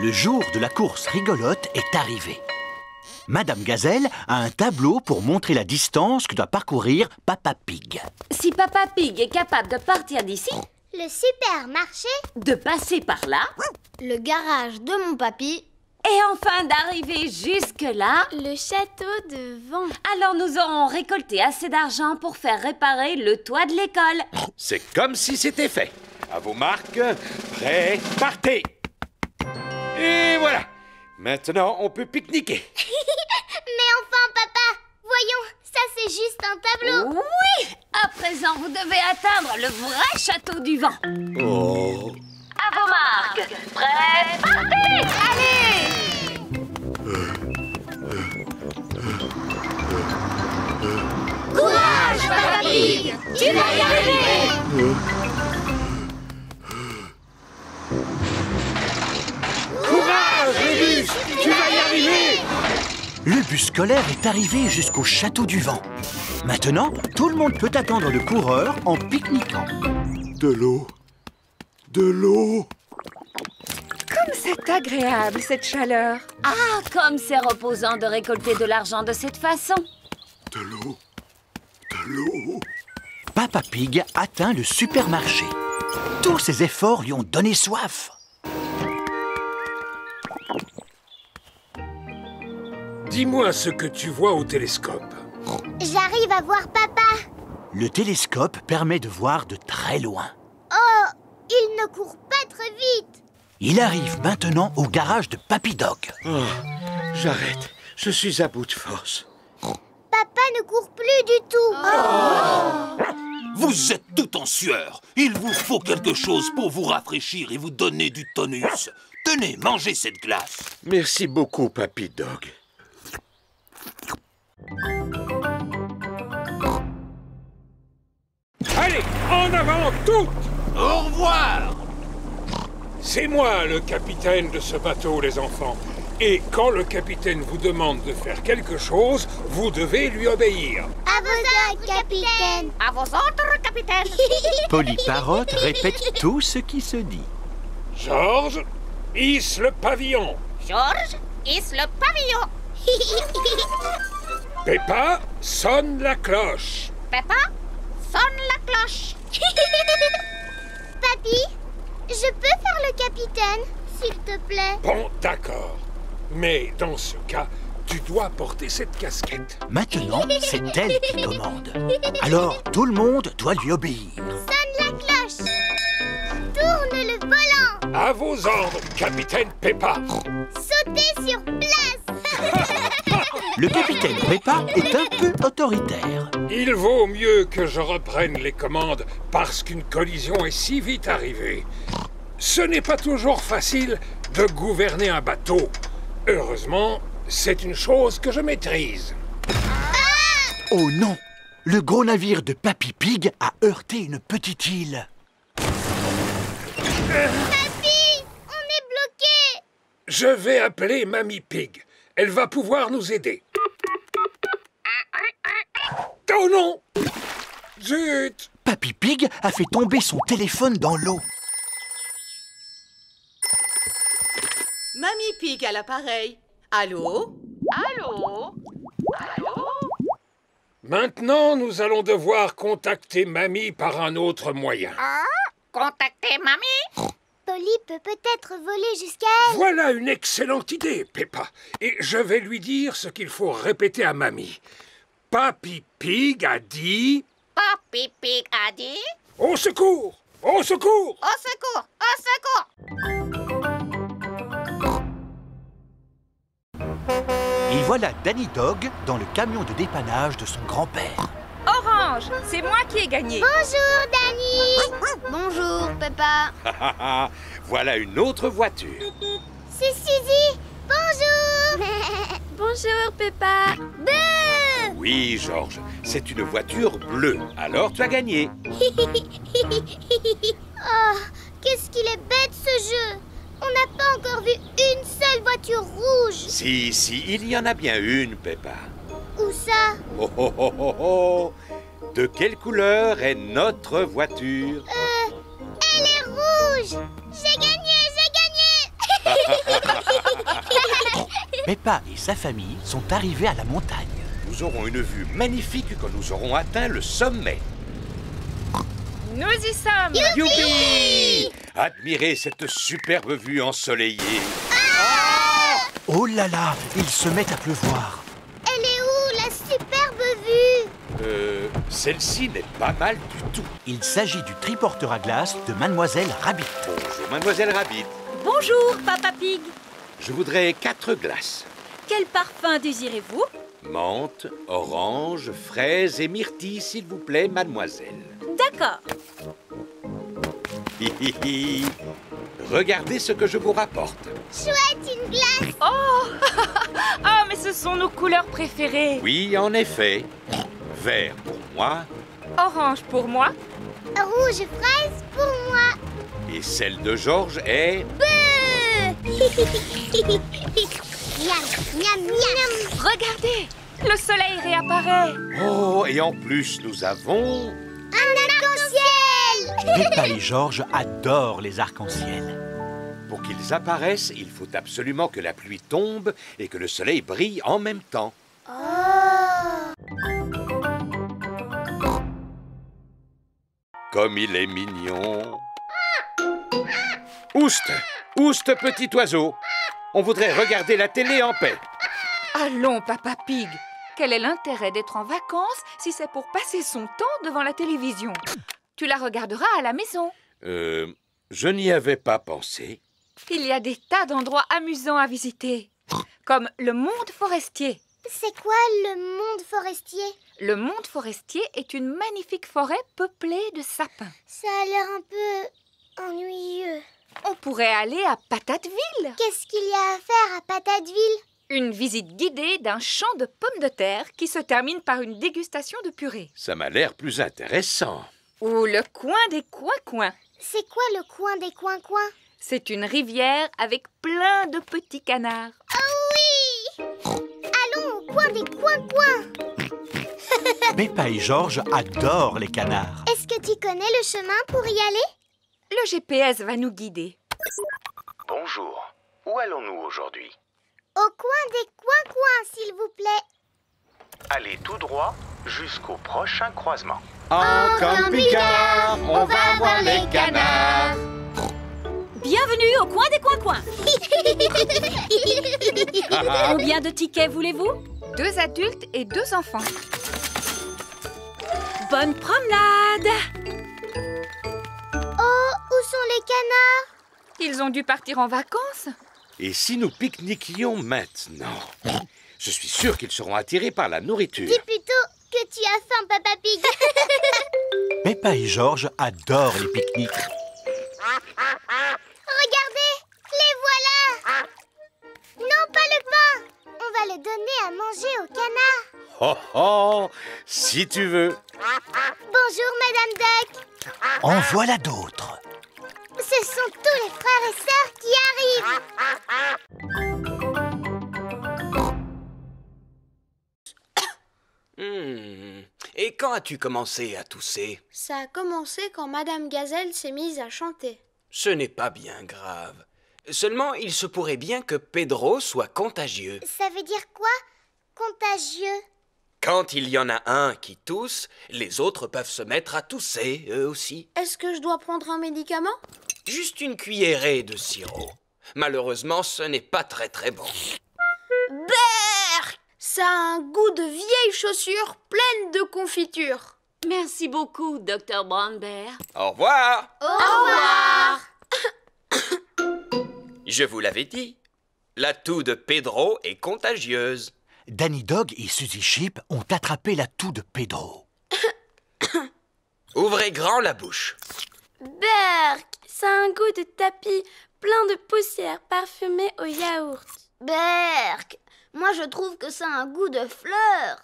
Le jour de la course rigolote est arrivé. Madame Gazelle a un tableau pour montrer la distance que doit parcourir Papa Pig. Si Papa Pig est capable de partir d'ici, le supermarché, de passer par là, le garage de mon papy, et enfin d'arriver jusque-là, le château de vent. Alors nous aurons récolté assez d'argent pour faire réparer le toit de l'école. C'est comme si c'était fait. À vos marques, prêts, partez! Et voilà! Maintenant, on peut pique-niquer. Mais enfin, papa, voyons, ça c'est juste un tableau. Oui! À présent, vous devez atteindre le vrai château du vent. Oh! À vos marques, prêts, partez! Allez! Courage, Papa Pig, tu vas y arriver. Courage, Rébus! Tu vas y arriver! Le bus scolaire est arrivé jusqu'au château du vent. Maintenant, tout le monde peut attendre le coureur en pique-niquant. De l'eau. De l'eau. Comme c'est agréable, cette chaleur. Ah, comme c'est reposant de récolter de l'argent de cette façon. De l'eau. De l'eau. Papa Pig atteint le supermarché. Tous ses efforts lui ont donné soif. Dis-moi ce que tu vois au télescope. J'arrive à voir papa. Le télescope permet de voir de très loin. Oh, il ne court pas très vite. Il arrive maintenant au garage de Papy Dog. Oh, j'arrête. Je suis à bout de force. Papa ne court plus du tout. Vous êtes tout en sueur. Il vous faut quelque chose pour vous rafraîchir et vous donner du tonus. Tenez, mangez cette glace. Merci beaucoup, Papy Dog. Allez, en avant toutes! Au revoir. C'est moi le capitaine de ce bateau, les enfants. Et quand le capitaine vous demande de faire quelque chose, vous devez lui obéir. À vos ordres, capitaine. À vos ordres, capitaine. Polly Parrot répète tout ce qui se dit. Georges, hisse le pavillon. Georges, hisse le pavillon. Peppa, sonne la cloche. Peppa, sonne la cloche. Papy, je peux faire le capitaine, s'il te plaît? Bon, d'accord. Mais dans ce cas, tu dois porter cette casquette. Maintenant, c'est elle qui commande. Alors, tout le monde doit lui obéir. Sonne la cloche. Tourne le volant. À vos ordres, capitaine Peppa. Sautez sur place. Le capitaine Peppa est un peu autoritaire. Il vaut mieux que je reprenne les commandes parce qu'une collision est si vite arrivée. Ce n'est pas toujours facile de gouverner un bateau. Heureusement, c'est une chose que je maîtrise. Oh non! Le gros navire de Papy Pig a heurté une petite île. Papy, on est bloqué. Je vais appeler Mamie Pig. Elle va pouvoir nous aider. Oh non! Zut! Papy Pig a fait tomber son téléphone dans l'eau. Mamie Pig à l'appareil. Allô? Allô? Allô? Maintenant, nous allons devoir contacter Mamie par un autre moyen. Contactez Mamie. Polly peut peut-être voler jusqu'à elle. Voilà une excellente idée, Peppa. Et je vais lui dire ce qu'il faut répéter à Mamie. Papy Pig a dit... Papy Pig a dit... Au secours! Au secours! Au secours! Au secours! Et voilà Danny Dog dans le camion de dépannage de son grand-père. Orange, c'est moi qui ai gagné. Bonjour, Danny. Bonjour, Peppa. Voilà une autre voiture. C'est Suzy. Bonjour. Bonjour, Peppa. Beuh. Oui, Georges, c'est une voiture bleue. Alors tu as gagné. Oh, qu'est-ce qu'il est bête ce jeu. On n'a pas encore vu une seule voiture rouge. Si, il y en a bien une, Peppa. Où ça? Oh, oh, oh, oh, oh. De quelle couleur est notre voiture? Elle est Peppa et sa famille sont arrivés à la montagne. Nous aurons une vue magnifique quand nous aurons atteint le sommet. Nous y sommes. Youpi! Admirez cette superbe vue ensoleillée. Oh là là, il se met à pleuvoir. Elle est où, la superbe vue? Celle-ci n'est pas mal du tout. Il s'agit du triporteur à glace de Mademoiselle Rabbit. Bonjour, Mademoiselle Rabbit. Bonjour, Papa Pig. Je voudrais 4 glaces. Quel parfum désirez-vous? Menthe, orange, fraise et myrtille, s'il vous plaît, mademoiselle. D'accord. Regardez ce que je vous rapporte. Chouette, une glace. Oh, mais ce sont nos couleurs préférées. Oui, en effet. Vert pour moi Orange pour moi. Rouge fraise pour moi. et celle de Georges est... Miam, miam, miam. Regardez, le soleil réapparaît. Oh, et en plus, nous avons... Un arc-en-ciel. Peppa et Georges adorent les arcs-en-ciel. Pour qu'ils apparaissent, il faut absolument que la pluie tombe et que le soleil brille en même temps. Comme il est mignon. Ouste, ouste, petit oiseau. On voudrait regarder la télé en paix. Allons, Papa Pig. Quel est l'intérêt d'être en vacances si c'est pour passer son temps devant la télévision? Tu la regarderas à la maison. Je n'y avais pas pensé. Il y a des tas d'endroits amusants à visiter, comme le monde forestier. C'est quoi le monde forestier? Le monde forestier est une magnifique forêt peuplée de sapins. Ça a l'air un peu ennuyeux. On pourrait aller à Patateville. Qu'est-ce qu'il y a à faire à Patateville? Une visite guidée d'un champ de pommes de terre qui se termine par une dégustation de purée. Ça m'a l'air plus intéressant. Ou le coin des coins-coins. C'est quoi le coin des coins-coins? C'est une rivière avec plein de petits canards. Oh oui! Allons au coin des coins-coins. Peppa et Georges adorent les canards. Est-ce que tu connais le chemin pour y aller? Le GPS va nous guider. Bonjour. Où allons-nous aujourd'hui? Au coin des coins-coins, s'il vous plaît. Allez tout droit jusqu'au prochain croisement. En camping-car, on va voir les canards. Bienvenue au coin des coins-coins. Combien de tickets voulez-vous? 2 adultes et 2 enfants. Bonne promenade. Oh, où sont les canards? Ils ont dû partir en vacances. Et si nous pique-niquions maintenant? Je suis sûr qu'ils seront attirés par la nourriture. Dis plutôt que tu as faim, Papa Pig. Peppa et Georges adorent les pique-niques. Regardez, les voilà. Non, pas le pain. On va le donner à manger aux canards. Oh oh, si tu veux. Bonjour, Madame Duck. En voilà d'autres. Ce sont tous les frères et sœurs qui arrivent. Et quand as-tu commencé à tousser? Ça a commencé quand Madame Gazelle s'est mise à chanter. Ce n'est pas bien grave. Seulement, il se pourrait bien que Pedro soit contagieux. Ça veut dire quoi, contagieux? Quand il y en a un qui tousse, les autres peuvent se mettre à tousser, eux aussi. Est-ce que je dois prendre un médicament? Juste une cuillerée de sirop. Malheureusement, ce n'est pas très bon. Berk! Ça a un goût de vieilles chaussures pleines de confiture. Merci beaucoup, Dr. Brown Bear. Au revoir! Au revoir. Je vous l'avais dit, la toux de Pedro est contagieuse. Danny Dog et Suzy Sheep ont attrapé la toux de Pedro. Ouvrez grand la bouche. Berk! Ça a un goût de tapis plein de poussière parfumée au yaourt. Berk, moi je trouve que ça a un goût de fleurs.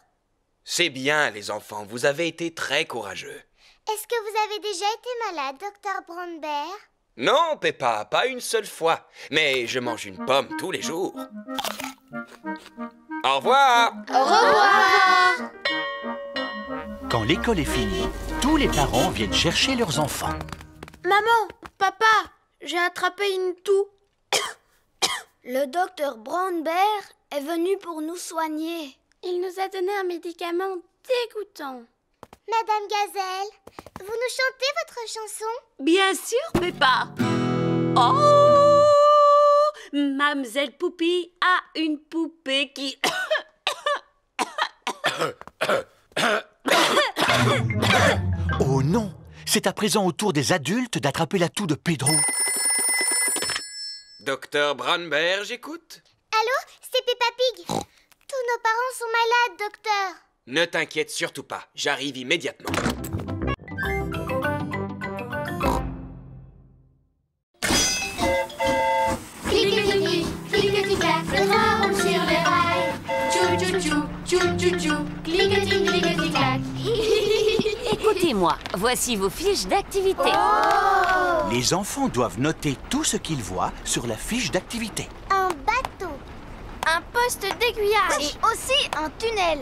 C'est bien, les enfants, vous avez été très courageux. Est-ce que vous avez déjà été malade, Dr. Brown Bear? Non, Peppa, pas une seule fois. Mais je mange une pomme tous les jours. Au revoir! Au revoir. Quand l'école est finie, tous les parents viennent chercher leurs enfants. Maman, papa, j'ai attrapé une toux. Le docteur Brown Bear est venu pour nous soigner. Il nous a donné un médicament dégoûtant. Madame Gazelle, vous nous chantez votre chanson? Bien sûr, Peppa. Oh, Mamzelle Poupie a une poupée qui... Oh non! C'est à présent au tour des adultes d'attraper la toux de Pedro. Docteur Branberg, j'écoute. Allô, c'est Peppa Pig. Tous nos parents sont malades, docteur. Ne t'inquiète surtout pas, j'arrive immédiatement. Cliquetis, cliquetis-clac, le train roule sur les rails. Tchou tchou tchou, tchou tchou tchou, cliquetis, cliquetis-clac. Écoutez-moi, voici vos fiches d'activité. Les enfants doivent noter tout ce qu'ils voient sur la fiche d'activité. Un bateau. Un poste d'aiguillage. Et aussi un tunnel.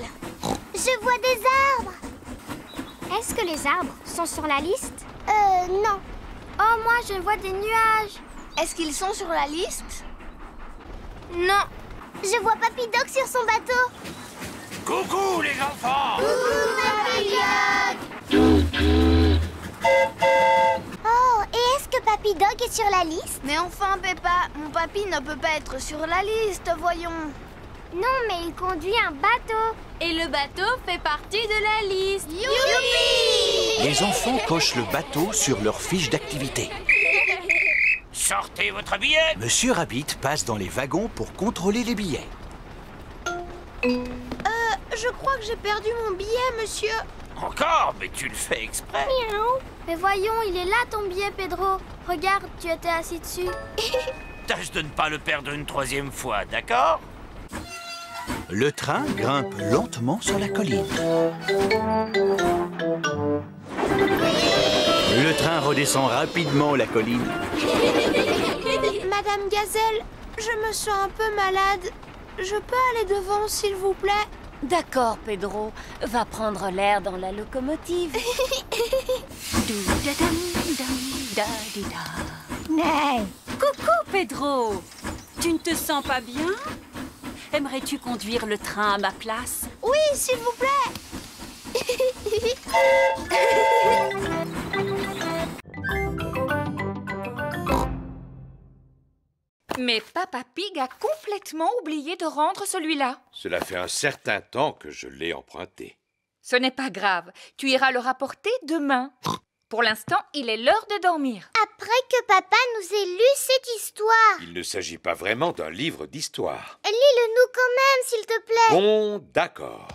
Je vois des arbres. Est-ce que les arbres sont sur la liste? Non. Oh, moi, je vois des nuages. Est-ce qu'ils sont sur la liste? Non. Je vois Papy Dog sur son bateau. Coucou les enfants! Oh, et est-ce que Papy Dog est sur la liste? Mais enfin, Peppa, mon papy ne peut pas être sur la liste, voyons. Non, mais il conduit un bateau. Et le bateau fait partie de la liste. Youpi! Les enfants cochent le bateau sur leur fiche d'activité. Sortez votre billet! Monsieur Rabbit passe dans les wagons pour contrôler les billets. Je crois que j'ai perdu mon billet, monsieur. Encore? Mais tu le fais exprès! Mais voyons, il est là ton billet, Pedro. Regarde, tu étais assis dessus. Tâche de ne pas le perdre une troisième fois, d'accord? Le train grimpe lentement sur la colline. Le train redescend rapidement la colline. Madame Gazelle, je me sens un peu malade. Je peux aller devant, s'il vous plaît? D'accord, Pedro. Va prendre l'air dans la locomotive. Coucou, Pedro. Tu ne te sens pas bien? Aimerais-tu conduire le train à ma place? Oui, s'il vous plaît. Mais Papa Pig a complètement oublié de rendre celui-là. Cela fait un certain temps que je l'ai emprunté. Ce n'est pas grave. Tu iras le rapporter demain. Pour l'instant, il est l'heure de dormir. Après que papa nous ait lu cette histoire. Il ne s'agit pas vraiment d'un livre d'histoire. Lis-le-nous quand même, s'il te plaît. Bon, d'accord.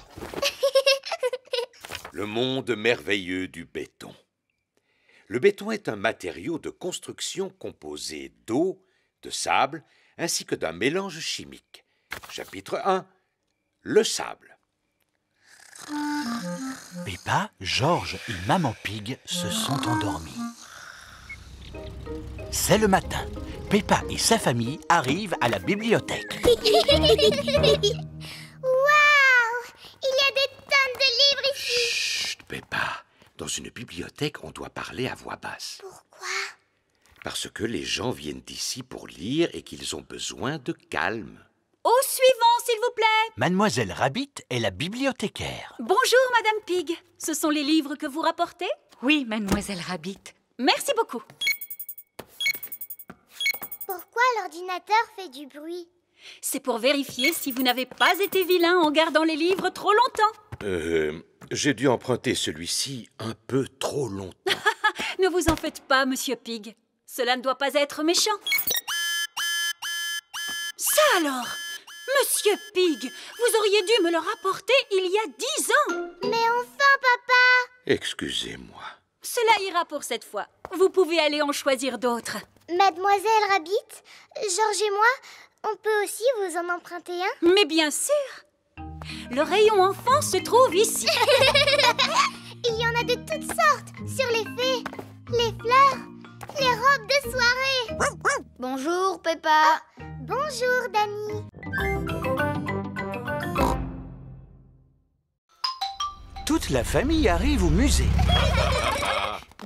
Le monde merveilleux du béton. Le béton est un matériau de construction composé d'eau, de sable, ainsi que d'un mélange chimique. Chapitre 1. Le sable. Peppa, George et Maman Pig se sont endormis. C'est le matin. Peppa et sa famille arrivent à la bibliothèque. Waouh! Il y a des tonnes de livres ici. Chut, Peppa. Dans une bibliothèque, on doit parler à voix basse. Pourquoi? Parce que les gens viennent d'ici pour lire et qu'ils ont besoin de calme. Au suivant, s'il vous plaît. Mademoiselle Rabbit est la bibliothécaire. Bonjour, Madame Pig. Ce sont les livres que vous rapportez? Oui, Mademoiselle Rabbit. Merci beaucoup. Pourquoi l'ordinateur fait du bruit? C'est pour vérifier si vous n'avez pas été vilain en gardant les livres trop longtemps. J'ai dû emprunter celui-ci un peu trop longtemps. Ne vous en faites pas, Monsieur Pig. Cela ne doit pas être méchant. Ça alors! Monsieur Pig, vous auriez dû me le rapporter il y a 10 ans. Mais enfin, papa! Excusez-moi. Cela ira pour cette fois. Vous pouvez aller en choisir d'autres. Mademoiselle Rabbit, Georges et moi, on peut aussi vous en emprunter un? Mais bien sûr! Le rayon enfant se trouve ici. Il y en a de toutes sortes, sur les fées, les fleurs, les robes de soirée. Bonjour, Peppa. Bonjour, Dani. Toute la famille arrive au musée.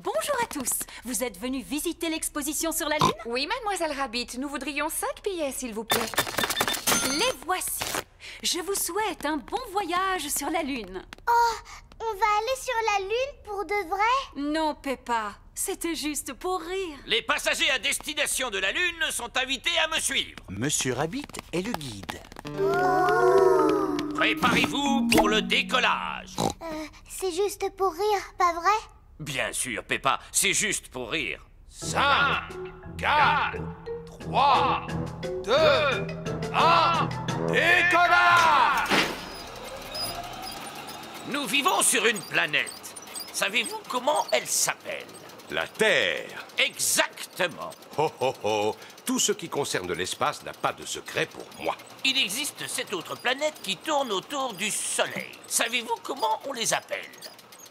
Bonjour à tous. Vous êtes venus visiter l'exposition sur la Lune? Oui, Mademoiselle Rabbit, nous voudrions 5 billets, s'il vous plaît. Les voici. Je vous souhaite un bon voyage sur la Lune. Oh, on va aller sur la Lune pour de vrai? Non, Peppa, c'était juste pour rire. Les passagers à destination de la Lune sont invités à me suivre. Monsieur Rabbit est le guide. Préparez-vous pour le décollage. C'est juste pour rire, pas vrai? Bien sûr, Peppa, c'est juste pour rire. 5, 4, 3, 2, 1, décollage! Nous vivons sur une planète. Savez-vous comment elle s'appelle? La Terre. Exactement. Oh oh oh. Tout ce qui concerne l'espace n'a pas de secret pour moi. Il existe 7 autres planètes qui tournent autour du Soleil. Savez-vous comment on les appelle?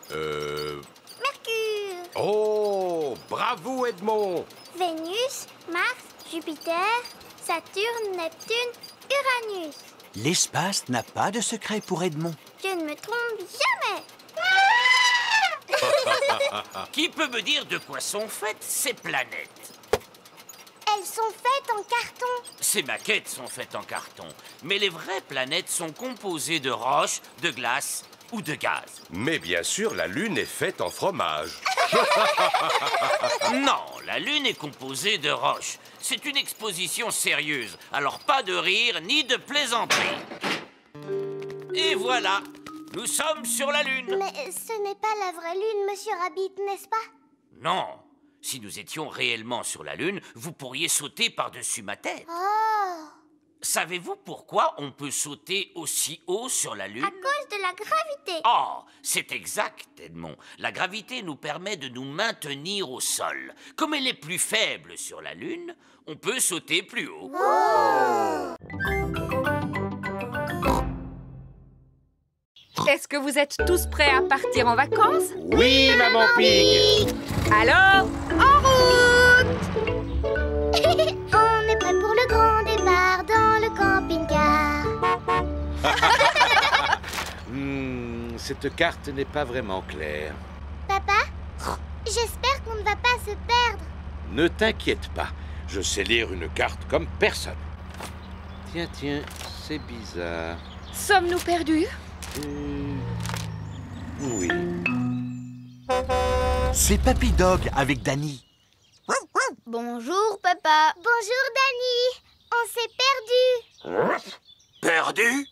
Mercure, Oh, bravo Edmond. Vénus, Mars, Jupiter, Saturne, Neptune, Uranus. L'espace n'a pas de secret pour Edmond. Je ne me trompe jamais. Qui peut me dire de quoi sont faites ces planètes? Elles sont faites en carton. Ces maquettes sont faites en carton, mais les vraies planètes sont composées de roches, de glace ou de gaz. Mais bien sûr, la Lune est faite en fromage. Non, la Lune est composée de roches. C'est une exposition sérieuse, alors pas de rire ni de plaisanterie. Et voilà, nous sommes sur la Lune. Mais ce n'est pas la vraie Lune, Monsieur Rabbit, n'est-ce pas? Non, si nous étions réellement sur la Lune, vous pourriez sauter par-dessus ma tête. Oh! Savez-vous pourquoi on peut sauter aussi haut sur la Lune? À cause de la gravité. Oh, c'est exact, Edmond. La gravité nous permet de nous maintenir au sol. Comme elle est plus faible sur la Lune, on peut sauter plus haut. Est-ce que vous êtes tous prêts à partir en vacances? Oui, Maman Pig. Alors, en route! On est prêt pour le grand départ dans le camping-car. Cette carte n'est pas vraiment claire. Papa, j'espère qu'on ne va pas se perdre. Ne t'inquiète pas, je sais lire une carte comme personne. Tiens, c'est bizarre. Sommes-nous perdus? Oui. C'est Papy Dog avec Danny. Bonjour, papa. Bonjour, Danny. On s'est perdu. Perdu?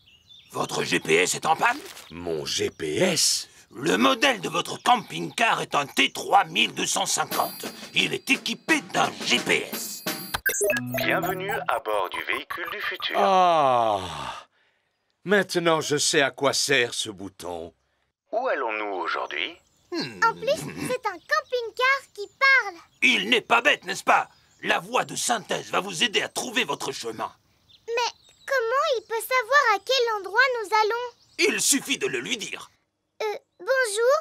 Votre GPS est en panne? Mon GPS? Le modèle de votre camping-car est un T3250. Il est équipé d'un GPS. Bienvenue à bord du véhicule du futur. Ah! Maintenant, je sais à quoi sert ce bouton. Où allons-nous aujourd'hui? En plus, c'est un camping-car qui parle. Il n'est pas bête, n'est-ce pas? La voix de synthèse va vous aider à trouver votre chemin. Mais comment il peut savoir à quel endroit nous allons? Il suffit de le lui dire. Bonjour,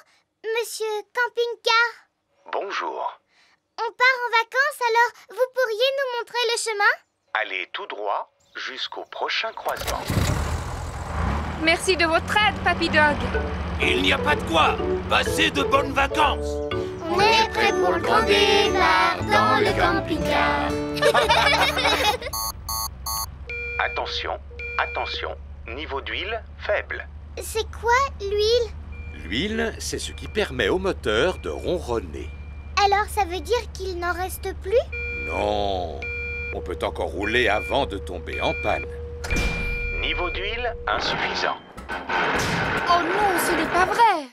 monsieur camping-car. Bonjour. On part en vacances, alors vous pourriez nous montrer le chemin? Allez tout droit jusqu'au prochain croisement. Merci de votre aide, Papy Dog. Il n'y a pas de quoi. Passez de bonnes vacances. On est prêt pour le grand départ dans le camping-car. Attention, attention. Niveau d'huile faible. C'est quoi, l'huile? L'huile, c'est ce qui permet au moteur de ronronner. Alors ça veut dire qu'il n'en reste plus? Non, on peut encore rouler avant de tomber en panne. Niveau d'huile insuffisant. Oh non, ce n'est pas vrai.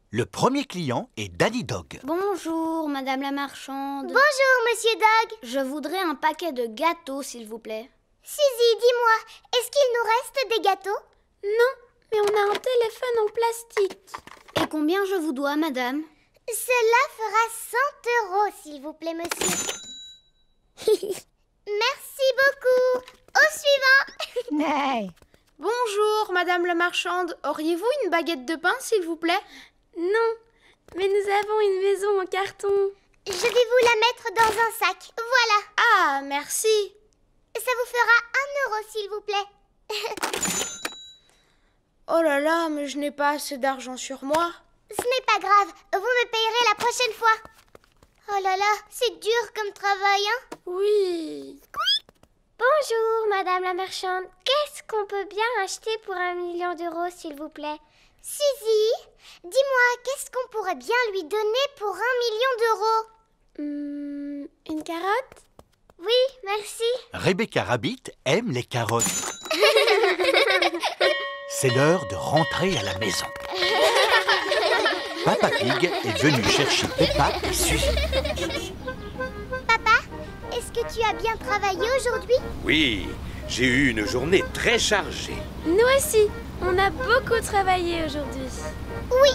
Le premier client est Danny Dog. Bonjour, madame la marchande. Bonjour, monsieur Dog. Je voudrais un paquet de gâteaux, s'il vous plaît. Suzy, dis-moi, est-ce qu'il nous reste des gâteaux? Non, mais on a un téléphone en plastique. Et combien je vous dois, madame? Cela fera 100 €, s'il vous plaît, monsieur. Merci beaucoup. Au suivant. Bonjour, madame la marchande. Auriez-vous une baguette de pain, s'il vous plaît? Non, mais nous avons une maison en carton. Je vais vous la mettre dans un sac. Voilà. Ah, merci. Ça vous fera 1 €, s'il vous plaît. Oh là là, mais je n'ai pas assez d'argent sur moi. Ce n'est pas grave. Vous me payerez la prochaine fois. Oh là là, c'est dur comme travail, hein? Oui. Bonjour, Madame la marchande. Qu'est-ce qu'on peut bien acheter pour 1 million d'euros, s'il vous plaît? Suzy, dis-moi, qu'est-ce qu'on pourrait bien lui donner pour 1 million d'euros? Une carotte? Oui, merci. Rebecca Rabbit aime les carottes. C'est l'heure de rentrer à la maison. Papa Pig est venu chercher Peppa et Suzy. Papa, est-ce que tu as bien travaillé aujourd'hui? Oui, j'ai eu une journée très chargée. Nous aussi, on a beaucoup travaillé aujourd'hui. Oui,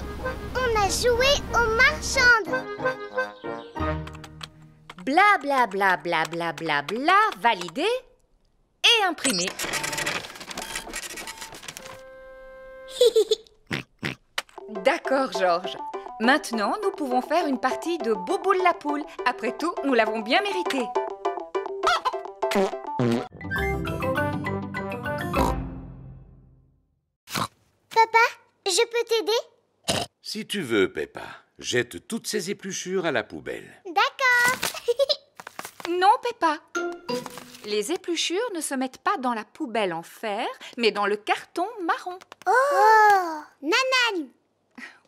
on a joué aux marchandes. Bla bla bla bla bla bla bla, validé et imprimé. D'accord, Georges. Maintenant, nous pouvons faire une partie de Bouboule la poule. Après tout, nous l'avons bien mérité. Papa, je peux t'aider? Si tu veux, Peppa, jette toutes ces épluchures à la poubelle. D'accord. Non, Peppa. Les épluchures ne se mettent pas dans la poubelle en fer, mais dans le carton marron. Oh, Nanan.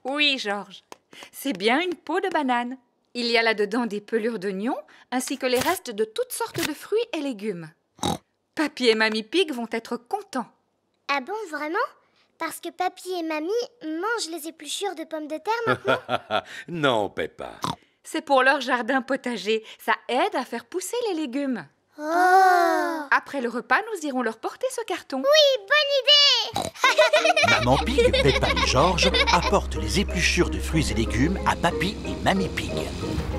Oui, Georges. C'est bien une peau de banane. Il y a là-dedans des pelures d'oignons, ainsi que les restes de toutes sortes de fruits et légumes. Papy et Mamie Pig vont être contents. Ah bon, vraiment? Parce que Papy et Mamie mangent les épluchures de pommes de terre maintenant? Non, Peppa. C'est pour leur jardin potager. Ça aide à faire pousser les légumes. Oh! Après le repas, nous irons leur porter ce carton. Oui, bonne idée! Maman Pig, Peppa et Georges apportent les épluchures de fruits et légumes à Papy et Mamie Pig.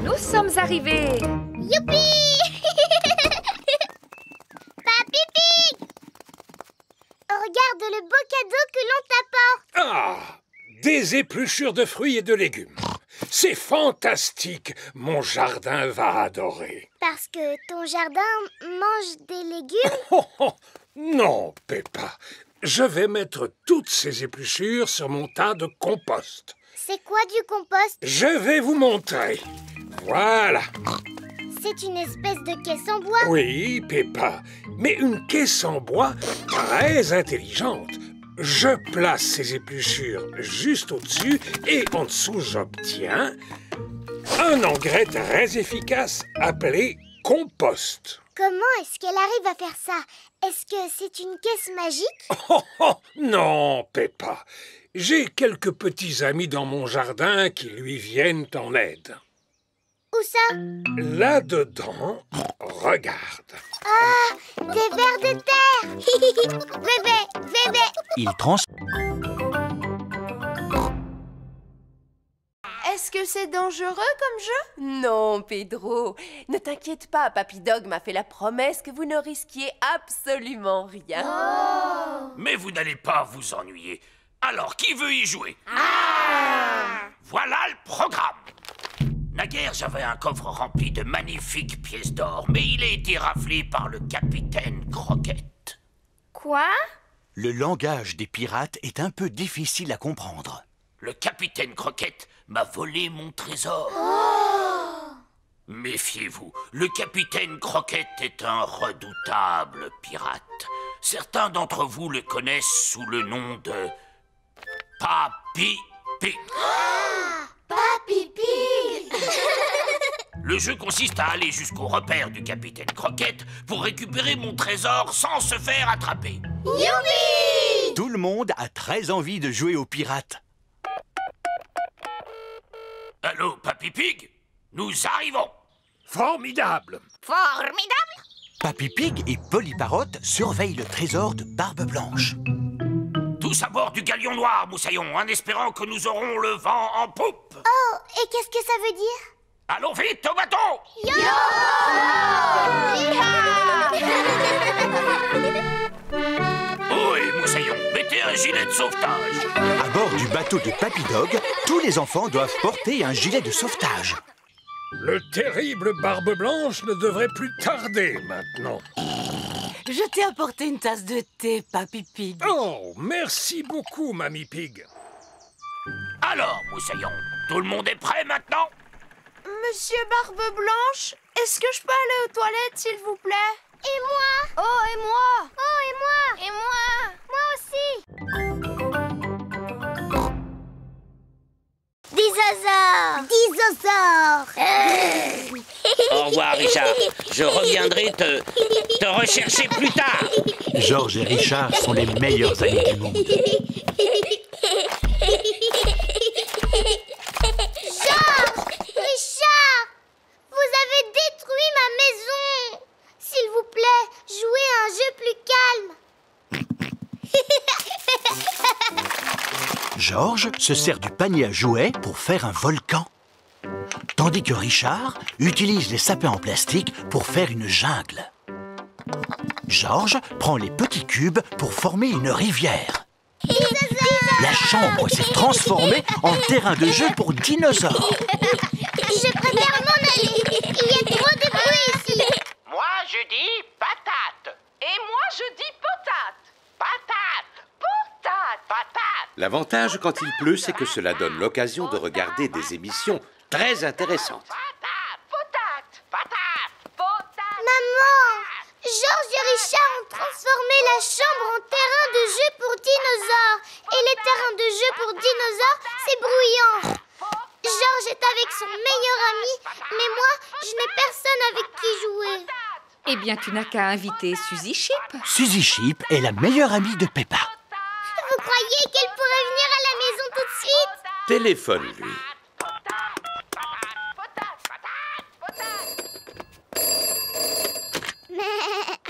Nous sommes arrivés! Youpi! Papy Pig! Regarde le beau cadeau que l'on t'apporte! Ah! Des épluchures de fruits et de légumes. C'est fantastique! Mon jardin va adorer. Parce que ton jardin mange des légumes? Oh, oh, non, Peppa. Je vais mettre toutes ces épluchures sur mon tas de compost. C'est quoi du compost? Je vais vous montrer. Voilà. C'est une espèce de caisse en bois? Oui, Peppa, mais une caisse en bois très intelligente. Je place ces épluchures juste au-dessus et en dessous, j'obtiens un engrais très efficace appelé compost. Comment est-ce qu'elle arrive à faire ça? Est-ce que c'est une caisse magique? Oh, oh, non, Peppa. J'ai quelques petits amis dans mon jardin qui lui viennent en aide. Où ça? Là-dedans, regarde. Ah, des vers de terre. Bébé, bébé. Il trans... Est-ce que c'est dangereux comme jeu? Non, Pedro. Ne t'inquiète pas, Papy Dog m'a fait la promesse que vous ne risquiez absolument rien. Oh. Mais vous n'allez pas vous ennuyer. Alors, qui veut y jouer? Voilà le programme. Naguère, j'avais un coffre rempli de magnifiques pièces d'or, mais il a été raflé par le capitaine Croquette. Quoi? Le langage des pirates est un peu difficile à comprendre. Le capitaine Croquette m'a volé mon trésor. Méfiez-vous, le capitaine Croquette est un redoutable pirate. Certains d'entre vous le connaissent sous le nom de Papy Pig. Papy Pig. Le jeu consiste à aller jusqu'au repère du capitaine Croquette pour récupérer mon trésor sans se faire attraper. Youpi! Tout le monde a très envie de jouer aux pirates. Allô, Papy Pig? Nous arrivons. Formidable. Formidable! Papy Pig et Polly Parrot surveillent le trésor de Barbe Blanche. Tous à bord du galion noir, Moussaillon, en espérant que nous aurons le vent en poupe. Oh, et qu'est-ce que ça veut dire? Allons vite au bateau! Oh, et Moussaillon, mettez un gilet de sauvetage. À bord du bateau de Papy Dog, tous les enfants doivent porter un gilet de sauvetage. Le terrible Barbe Blanche ne devrait plus tarder maintenant. Je t'ai apporté une tasse de thé, Papy Pig. Oh, merci beaucoup, Mamie Pig. Alors, Moussaillon, tout le monde est prêt maintenant? Monsieur Barbe Blanche, est-ce que je peux aller aux toilettes, s'il vous plaît? Et moi? Oh, et moi? Oh, et moi? Et moi? Moi aussi. Dinosaures! Au revoir, Richard. Je reviendrai te rechercher plus tard. Georges et Richard sont les meilleurs amis du monde. Georges! Richard! Vous avez détruit ma maison! S'il vous plaît, jouez à un jeu plus calme. Georges se sert du panier à jouets pour faire un volcan. Tandis que Richard utilise les sapins en plastique pour faire une jungle. Georges prend les petits cubes pour former une rivière. La chambre s'est transformée en terrain de jeu pour dinosaures. Je préfère m'en aller. Il y a trop de bruit ici. Moi, je dis patate. Et moi, je dis potate. Patate. Potate. Patate. L'avantage quand il pleut, c'est que cela donne l'occasion de regarder des émissions très intéressantes. Maman, Georges et Richard ont transformé la chambre en terrain de jeu pour dinosaures. Et les terrains de jeu pour dinosaures, c'est bruyant. Georges est avec son meilleur ami, mais moi, je n'ai personne avec qui jouer. Eh bien, tu n'as qu'à inviter Suzy Chip. Suzy Chip est la meilleure amie de Peppa. Vous croyez qu'elle pourrait venir à la maison tout de suite? Téléphone-lui.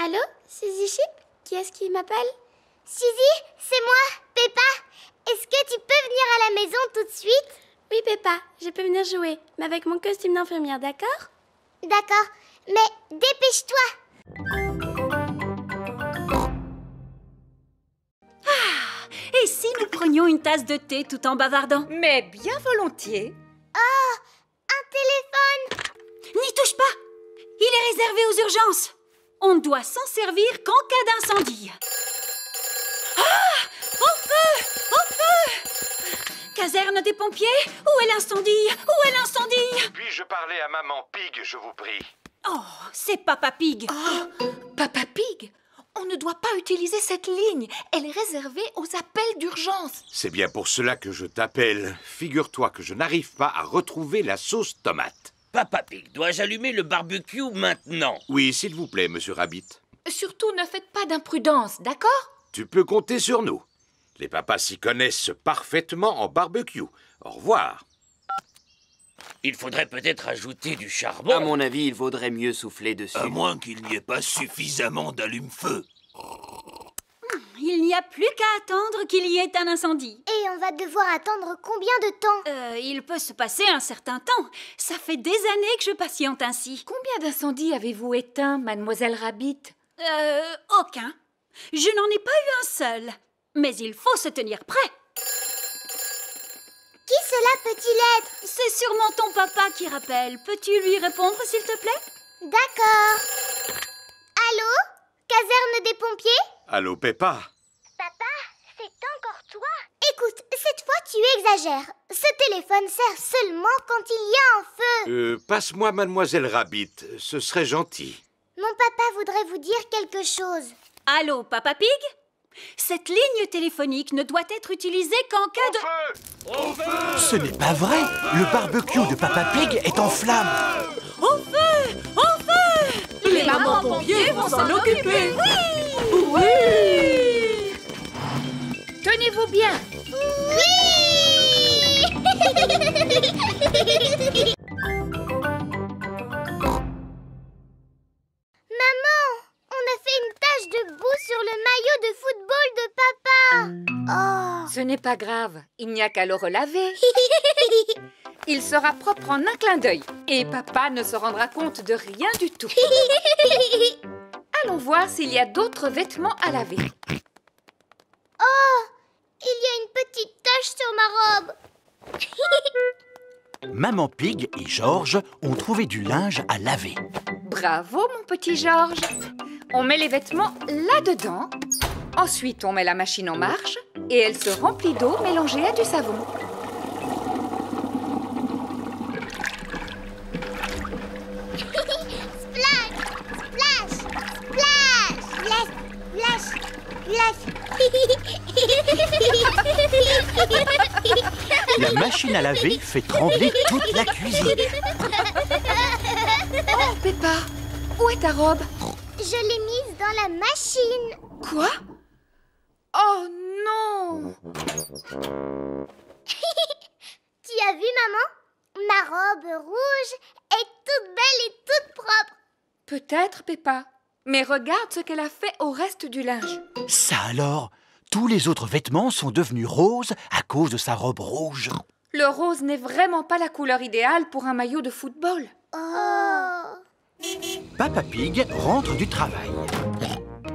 Allô, Suzy Chip? Qui est-ce qui m'appelle? Suzy, c'est moi, Peppa. Est-ce que tu peux venir à la maison tout de suite? Oui, Peppa, je peux venir jouer, mais avec mon costume d'infirmière, d'accord? D'accord, mais dépêche-toi. Et si nous prenions une tasse de thé tout en bavardant? Mais bien volontiers. Oh, un téléphone! N'y touche pas! Il est réservé aux urgences. On ne doit s'en servir qu'en cas d'incendie. Ah! Au feu! Au feu! Caserne des pompiers? Où est l'incendie? Où est l'incendie? Puis-je parler à Maman Pig, je vous prie? Oh, c'est Papa Pig. Oh, Papa Pig, on ne doit pas utiliser cette ligne. Elle est réservée aux appels d'urgence. C'est bien pour cela que je t'appelle. Figure-toi que je n'arrive pas à retrouver la sauce tomate. Papa Pig, dois-je allumer le barbecue maintenant? Oui, s'il vous plaît, monsieur Rabbit. Surtout, ne faites pas d'imprudence, d'accord? Tu peux compter sur nous. Les papas s'y connaissent parfaitement en barbecue. Au revoir. Il faudrait peut-être ajouter du charbon. À mon avis, il vaudrait mieux souffler dessus. À moins qu'il n'y ait pas suffisamment d'allume-feu. Il n'y a plus qu'à attendre qu'il y ait un incendie. Et on va devoir attendre combien de temps? Il peut se passer un certain temps. Ça fait des années que je patiente ainsi. Combien d'incendies avez-vous éteints, Mademoiselle Rabbit? Aucun. Je n'en ai pas eu un seul. Mais il faut se tenir prêt. Qui cela peut-il être? C'est sûrement ton papa qui rappelle. Peux-tu lui répondre, s'il te plaît? D'accord. Allô? Caserne des pompiers? Allô, Peppa? Papa, c'est encore toi? Écoute, cette fois tu exagères. Ce téléphone sert seulement quand il y a un feu. Passe-moi Mademoiselle Rabbit, ce serait gentil. Mon papa voudrait vous dire quelque chose. Allô, Papa Pig? Cette ligne téléphonique ne doit être utilisée qu'en cas de... Au feu! Ce n'est pas vrai. Le barbecue de Papa Pig est en flammes. Au feu! Au feu! Les mamans pompiers vont s'en occuper. Oui! Tenez-vous bien. Maman, on a fait une tache de boue sur le maillot de football de papa. Oh. Ce n'est pas grave, il n'y a qu'à le relaver. Il sera propre en un clin d'œil et papa ne se rendra compte de rien du tout. Allons voir s'il y a d'autres vêtements à laver. Oh, il y a une petite tache sur ma robe. Maman Pig et Georges ont trouvé du linge à laver. Bravo, mon petit Georges. On met les vêtements là-dedans. Ensuite, on met la machine en marche et elle se remplit d'eau mélangée à du savon. La machine à laver fait trembler toute la cuisine. Oh, Peppa, où est ta robe? Je l'ai mise dans la machine. Quoi? Oh non! Tu as vu, maman? Ma robe rouge est toute belle et toute propre. Peut-être, Peppa. Mais regarde ce qu'elle a fait au reste du linge. Ça alors, tous les autres vêtements sont devenus roses à cause de sa robe rouge. Le rose n'est vraiment pas la couleur idéale pour un maillot de football. Oh! Papa Pig rentre du travail.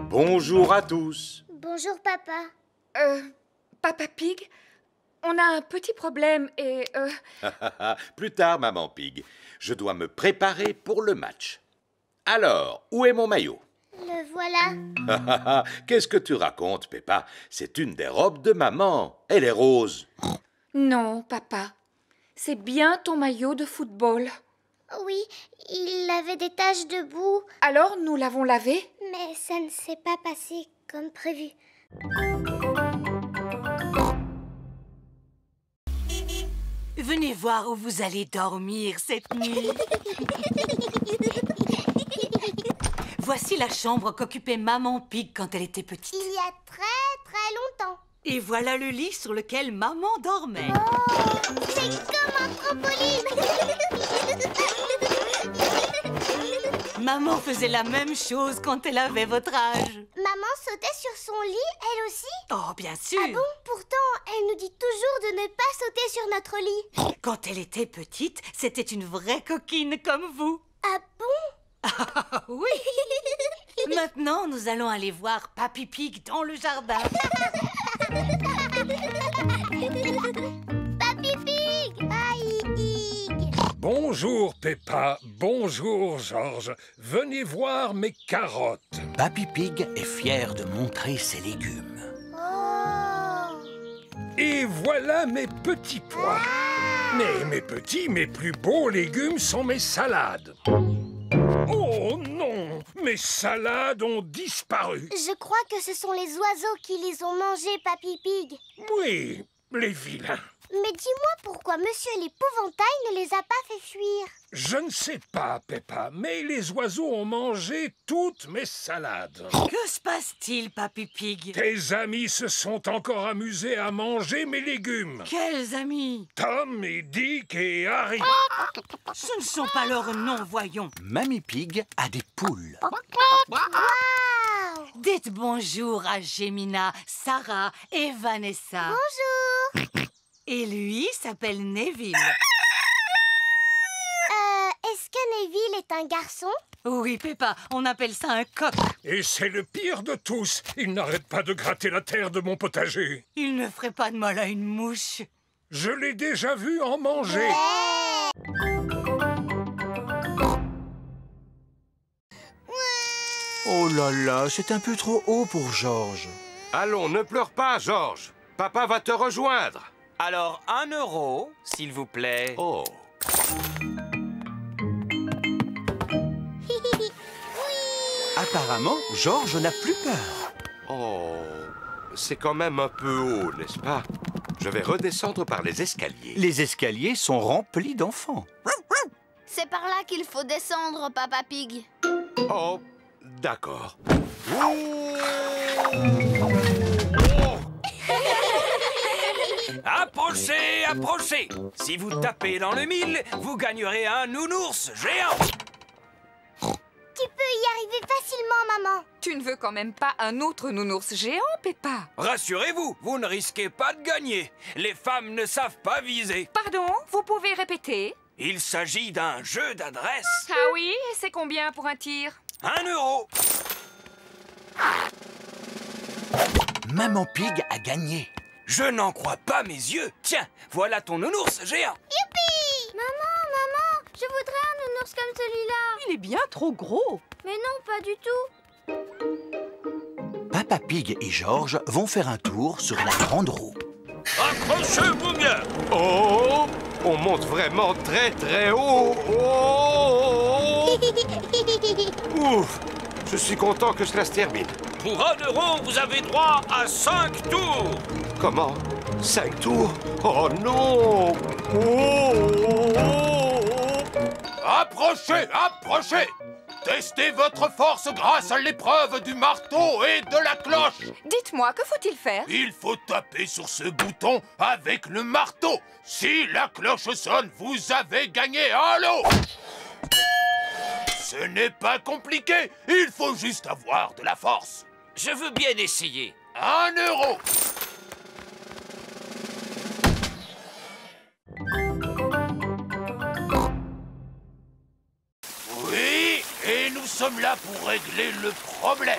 Bonjour à tous. Bonjour, papa. Papa Pig, on a un petit problème et... Plus tard, maman Pig. Je dois me préparer pour le match. Alors, où est mon maillot? Le voilà. Qu'est-ce que tu racontes, Peppa? C'est une des robes de maman. Elle est rose. Non, papa. C'est bien ton maillot de football. Oui, il avait des taches de boue. Alors, nous l'avons lavé? Mais ça ne s'est pas passé comme prévu. Venez voir où vous allez dormir cette nuit. Voici la chambre qu'occupait Maman Pig quand elle était petite. Il y a très longtemps. Et voilà le lit sur lequel Maman dormait. Oh, c'est comme un trampoline. Maman faisait la même chose quand elle avait votre âge. Maman sautait sur son lit, elle aussi? Oh, bien sûr. Ah bon? Pourtant, elle nous dit toujours de ne pas sauter sur notre lit. Quand elle était petite, c'était une vraie coquine comme vous. Ah bon? Ah oui. Maintenant, nous allons aller voir Papy Pig dans le jardin. Papy Pig! Papy Pig! Bonjour, Peppa. Bonjour, George. Venez voir mes carottes. Papy Pig est fier de montrer ses légumes. Oh! Et voilà mes petits pois. Mais mes petits, mes plus beaux légumes sont mes salades. Oh non! Mes salades ont disparu. Je crois que ce sont les oiseaux qui les ont mangés, Papy Pig. Oui, les vilains. Mais dis-moi pourquoi Monsieur l'Épouvantail ne les a pas fait fuir. Je ne sais pas, Peppa, mais les oiseaux ont mangé toutes mes salades. Que se passe-t-il, Papy Pig? Tes amis se sont encore amusés à manger mes légumes. Quels amis? Tom et Dick et Harry. Ce ne sont pas leurs noms, voyons. Mamie Pig a des poules. Wow! Dites bonjour à Gemina, Sarah et Vanessa. Bonjour. Et lui s'appelle Neville. Est-ce que Neville est un garçon? Oui, Peppa, on appelle ça un coq. Et c'est le pire de tous. Il n'arrête pas de gratter la terre de mon potager. Il ne ferait pas de mal à une mouche. Je l'ai déjà vu en manger. Oh là là, c'est un peu trop haut pour George. Allons, ne pleure pas, George. Papa va te rejoindre. Alors, 1 euro, s'il vous plaît. Oh. Apparemment, George n'a plus peur. Oh, c'est quand même un peu haut, n'est-ce pas? Je vais redescendre par les escaliers. Les escaliers sont remplis d'enfants. C'est par là qu'il faut descendre, Papa Pig. Oh, d'accord. Approchez, approchez. Si vous tapez dans le mille, vous gagnerez un nounours géant. Tu peux y arriver facilement, maman. Tu ne veux quand même pas un autre nounours géant, Peppa? Rassurez-vous, vous ne risquez pas de gagner. Les femmes ne savent pas viser. Pardon, vous pouvez répéter? Il s'agit d'un jeu d'adresse. Ah oui, et c'est combien pour un tir? 1 euro. Maman Pig a gagné. Je n'en crois pas mes yeux. Tiens, voilà ton nounours géant. Youpi! Maman, je voudrais un nounours comme celui-là. Il est bien trop gros. Mais non, pas du tout. Papa Pig et George vont faire un tour sur la grande roue. Accrochez-vous bien. Oh, on monte vraiment très très haut. Oh. Ouf, je suis content que cela se termine. Pour 1 euro, vous avez droit à 5 tours. Comment? 5 tours? Oh non! Approchez, approchez! Testez votre force grâce à l'épreuve du marteau et de la cloche! Dites-moi, que faut-il faire? Il faut taper sur ce bouton avec le marteau. Si la cloche sonne, vous avez gagné un lot. Ce n'est pas compliqué, il faut juste avoir de la force. Je veux bien essayer. 1 euro. Oui, et nous sommes là pour régler le problème.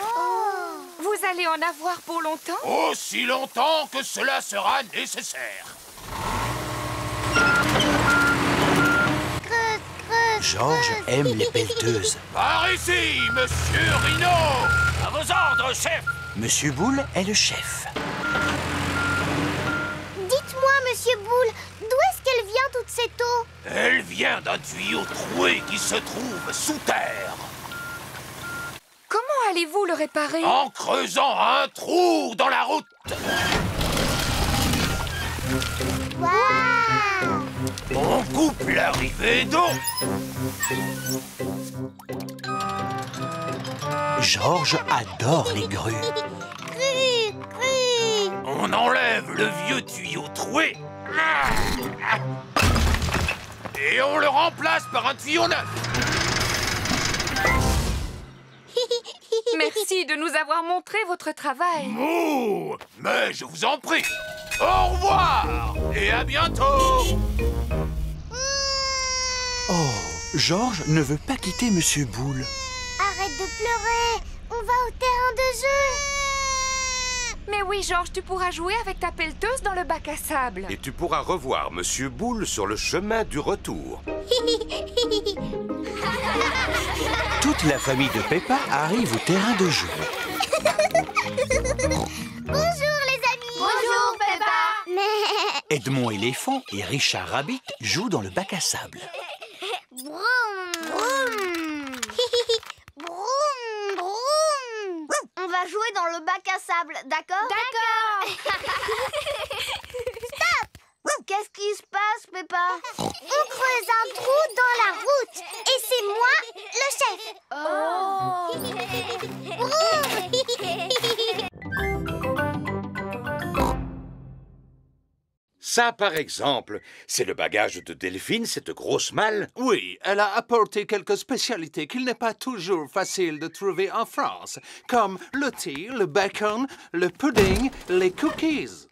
Vous allez en avoir pour longtemps? Aussi longtemps que cela sera nécessaire. Georges aime les pelleteuses. Par ici, Monsieur Rhino! À vos ordres, chef! Monsieur Boule est le chef. Dites-moi, Monsieur Boule, d'où est-ce qu'elle vient toute cette eau? Elle vient d'un tuyau troué qui se trouve sous terre. Comment allez-vous le réparer? En creusant un trou dans la route. Waouh! On coupe l'arrivée d'eau. Georges adore les grues. On enlève le vieux tuyau troué. Et on le remplace par un tuyau neuf. Merci de nous avoir montré votre travail. Ouh, mais je vous en prie. Au revoir et à bientôt. Oh, Georges ne veut pas quitter Monsieur Boule. Arrête de pleurer, on va au terrain de jeu. Mais oui, Georges, tu pourras jouer avec ta pelleteuse dans le bac à sable. Et tu pourras revoir Monsieur Boule sur le chemin du retour. Toute la famille de Peppa arrive au terrain de jeu. Bonjour les amis. Bonjour, Peppa. Edmond éléphant et Richard Rabbit jouent dans le bac à sable. Broum, broum. Broum, broum. On va jouer dans le bac à sable, d'accord? D'accord. Stop! Qu'est-ce qui se passe, Peppa? On creuse un trou dans la route et c'est moi le chef. Ça, par exemple, c'est le bagage de Delphine, cette grosse malle. Oui, elle a apporté quelques spécialités qu'il n'est pas toujours facile de trouver en France, comme le thé, le bacon, le pudding, les cookies.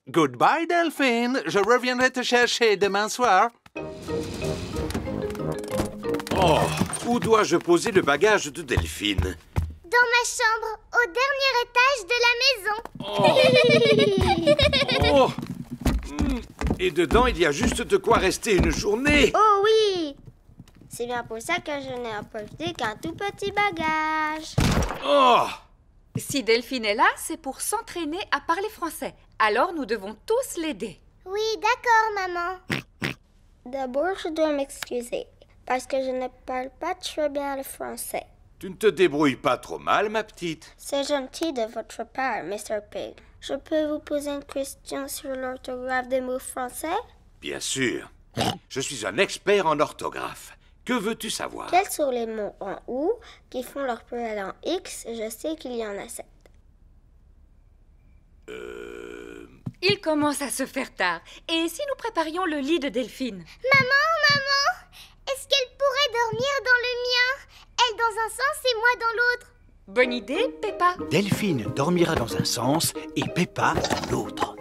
Goodbye, Delphine. Je reviendrai te chercher demain soir. Oh, où dois-je poser le bagage de Delphine? Dans ma chambre, au dernier étage de la maison. Oh. Et dedans, il y a juste de quoi rester une journée. Oh oui! C'est bien pour ça que je n'ai apporté qu'un tout petit bagage. Oh! Si Delphine est là, c'est pour s'entraîner à parler français. Alors, nous devons tous l'aider. Oui, d'accord, maman. D'abord, je dois m'excuser, parce que je ne parle pas très bien le français. Tu ne te débrouilles pas trop mal, ma petite. C'est gentil de votre part, Mr. Pig. Je peux vous poser une question sur l'orthographe des mots français? Bien sûr. Je suis un expert en orthographe. Que veux-tu savoir? Quels sont les mots en OU qui font leur pluriel en X? Je sais qu'il y en a 7. Il commence à se faire tard. Et si nous préparions le lit de Delphine? Maman, est-ce qu'elle pourrait dormir dans le mien? Elle dans un sens et moi dans l'autre. Bonne idée, Peppa. Delphine dormira dans un sens et Peppa dans l'autre.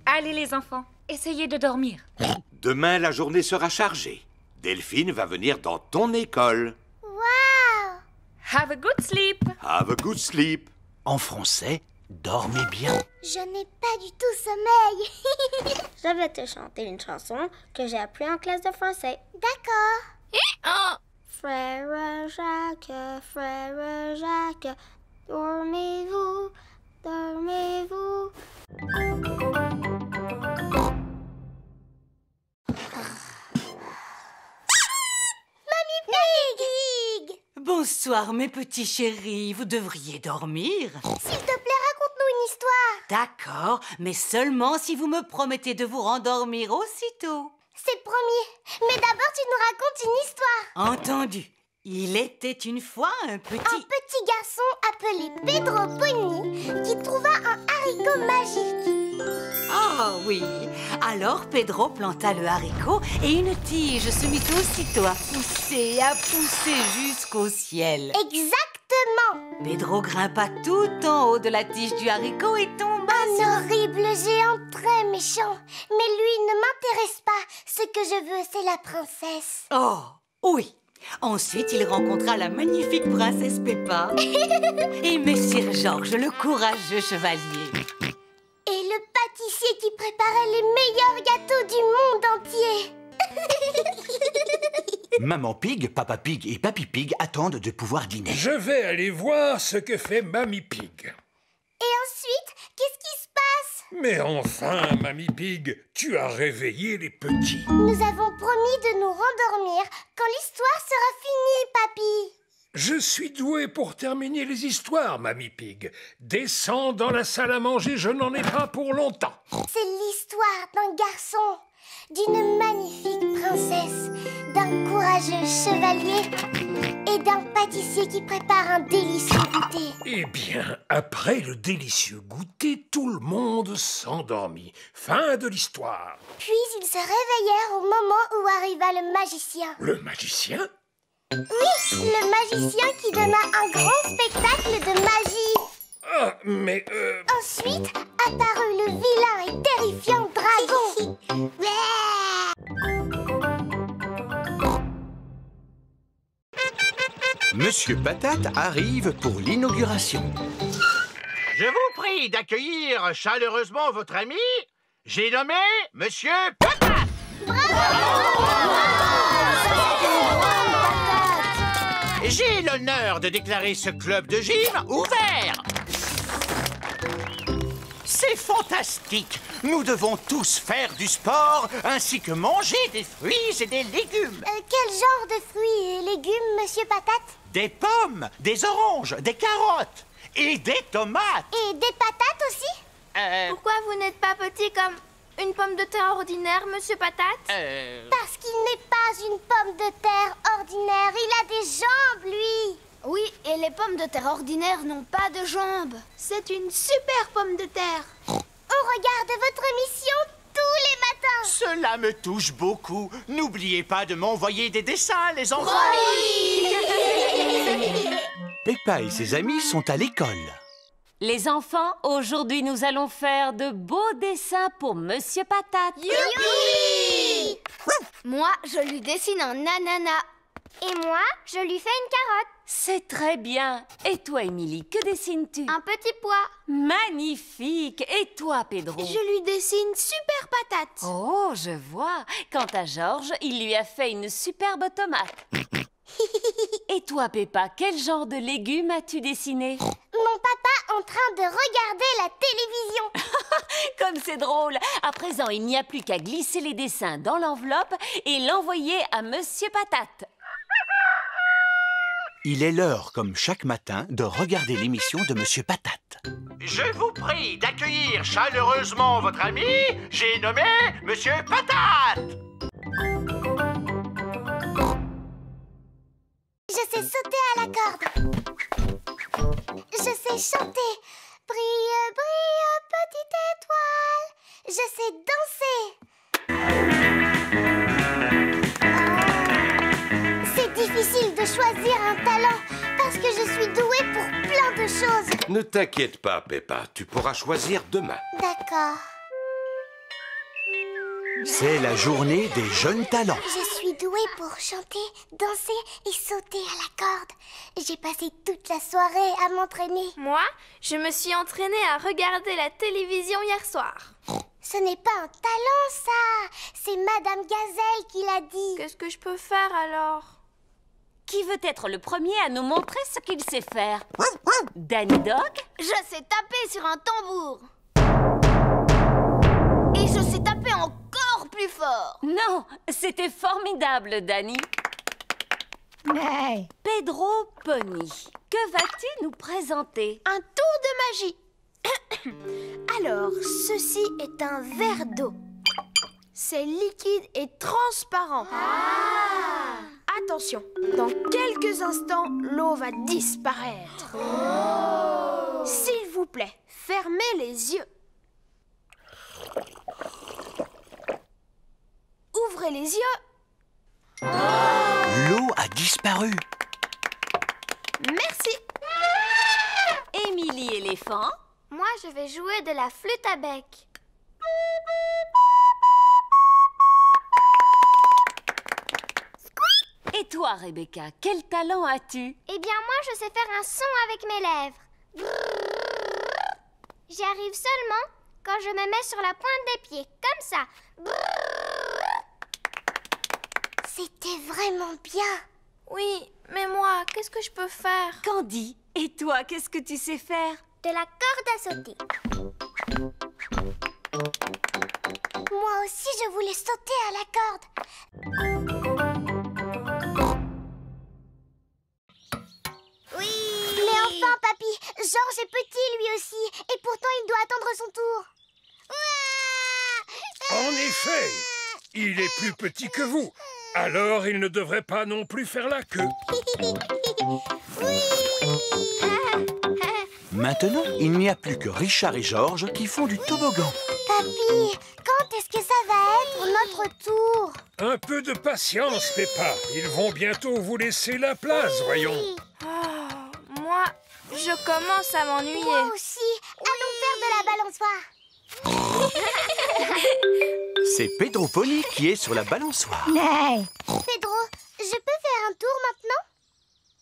Allez les enfants, essayez de dormir. Demain, la journée sera chargée. Delphine va venir dans ton école. Wow! Have a good sleep. Have a good sleep. En français, dormez bien. Je n'ai pas du tout sommeil. Je vais te chanter une chanson que j'ai appris en classe de français. D'accord. Frère Jacques, dormez-vous, dormez-vous. Mamie Pig! Bonsoir, mes petits chéris. Vous devriez dormir. S'il te plaît, raconte-nous une histoire. D'accord, mais seulement si vous me promettez de vous rendormir aussitôt. C'est promis. Mais d'abord, tu nous racontes une histoire. Entendu. Il était une fois un petit garçon appelé Pedro Pony qui trouva un haricot magique. Oh oui. Alors Pedro planta le haricot et une tige se mit aussitôt à pousser jusqu'au ciel. Exactement. Pedro grimpa tout en haut de la tige du haricot et tomba sur... Un horrible géant très méchant. Mais lui ne m'intéresse pas. Ce que je veux, c'est la princesse. Oh, oui. Ensuite, il rencontra la magnifique princesse Peppa et Messire Georges, le courageux chevalier. Et le pâtissier qui préparait les meilleurs gâteaux du monde entier. Maman Pig, Papa Pig et Papy Pig attendent de pouvoir dîner. Je vais aller voir ce que fait Mamie Pig. Et ensuite, qu'est-ce qui se passe? Mais enfin, Mamie Pig, tu as réveillé les petits. Nous avons promis de nous rendormir quand l'histoire sera finie, Papy. Je suis doué pour terminer les histoires, Mamie Pig. Descends dans la salle à manger, je n'en ai pas pour longtemps. C'est l'histoire d'un garçon, d'une magnifique princesse, d'un courageux chevalier et d'un pâtissier qui prépare un délicieux goûter. Eh bien, après le délicieux goûter, tout le monde s'endormit. Fin de l'histoire. Puis ils se réveillèrent au moment où arriva le magicien. Le magicien? Oui, le magicien qui donna un grand spectacle de magie. Ah, mais Ensuite apparut le vilain et terrifiant dragon. Monsieur Patate arrive pour l'inauguration. Je vous prie d'accueillir chaleureusement votre ami. J'ai nommé Monsieur Patate. J'ai l'honneur de déclarer ce club de gym ouvert. C'est fantastique! Nous devons tous faire du sport, ainsi que manger des fruits et des légumes. Quel genre de fruits et légumes, Monsieur Patate? Des pommes, des oranges, des carottes et des tomates. Et des patates aussi? Pourquoi vous n'êtes pas petit comme une pomme de terre ordinaire, Monsieur Patate? Parce qu'il n'est pas une pomme de terre ordinaire. Il a des jambes, lui. Oui, et les pommes de terre ordinaires n'ont pas de jambes. C'est une super pomme de terre. On regarde votre émission tous les matins. Cela me touche beaucoup. N'oubliez pas de m'envoyer des dessins, les enfants. Peppa et ses amis sont à l'école. Les enfants, aujourd'hui nous allons faire de beaux dessins pour Monsieur Patate. Youpi! Moi, je lui dessine un ananas. Et moi, je lui fais une carotte. C'est très bien. Et toi, Émilie, que dessines-tu? Un petit pois. Magnifique. Et toi, Pedro? Je lui dessine super patate. Oh, je vois. Quant à Georges, il lui a fait une superbe tomate. Et toi, Peppa, quel genre de légumes as-tu dessiné? Mon papa en train de regarder la télévision. Comme c'est drôle. À présent, il n'y a plus qu'à glisser les dessins dans l'enveloppe et l'envoyer à Monsieur Patate. Il est l'heure, comme chaque matin, de regarder l'émission de Monsieur Patate. Je vous prie d'accueillir chaleureusement votre ami. J'ai nommé Monsieur Patate. Je sais sauter à la corde. Je sais chanter. Brille, brille, petite étoile. Je sais danser. C'est difficile de choisir un talent parce que je suis douée pour plein de choses. Ne t'inquiète pas, Peppa, tu pourras choisir demain. D'accord. C'est la journée des jeunes talents. Je suis douée pour chanter, danser et sauter à la corde. J'ai passé toute la soirée à m'entraîner. Moi, je me suis entraînée à regarder la télévision hier soir. Ce n'est pas un talent, ça. C'est Madame Gazelle qui l'a dit. Qu'est-ce que je peux faire alors? Qui veut être le premier à nous montrer ce qu'il sait faire? Danny Dog? Je sais taper sur un tambour. Et je sais taper encore plus fort. Non, c'était formidable, Danny. Hey. Pedro Pony, que vas-tu nous présenter? Un tour de magie. Alors, ceci est un verre d'eau. C'est liquide et transparent. Attention, dans quelques instants, l'eau va disparaître. S'il vous plaît, fermez les yeux. Ouvrez les yeux. L'eau a disparu. Merci. Émilie éléphant. Moi, je vais jouer de la flûte à bec. Et toi, Rebecca, quel talent as-tu? Eh bien, moi, je sais faire un son avec mes lèvres. J'y arrive seulement quand je me mets sur la pointe des pieds, comme ça. C'était vraiment bien. Oui, mais moi, qu'est-ce que je peux faire? Candy, et toi, qu'est-ce que tu sais faire? De la corde à sauter. Moi aussi, je voulais sauter à la corde. Oui. Mais enfin, papy, Georges est petit lui aussi, et pourtant il doit attendre son tour. En effet, il est plus petit que vous. Alors, il ne devrait pas non plus faire la queue. Maintenant, il n'y a plus que Richard et Georges qui font du toboggan. Papy, quand est-ce que ça va être notre tour? Un peu de patience, Peppa. Ils vont bientôt vous laisser la place, voyons. Moi, je commence à m'ennuyer. Moi aussi. Allons faire de la balançoire. C'est Pedro Pony qui est sur la balançoire. Pedro, je peux faire un tour maintenant?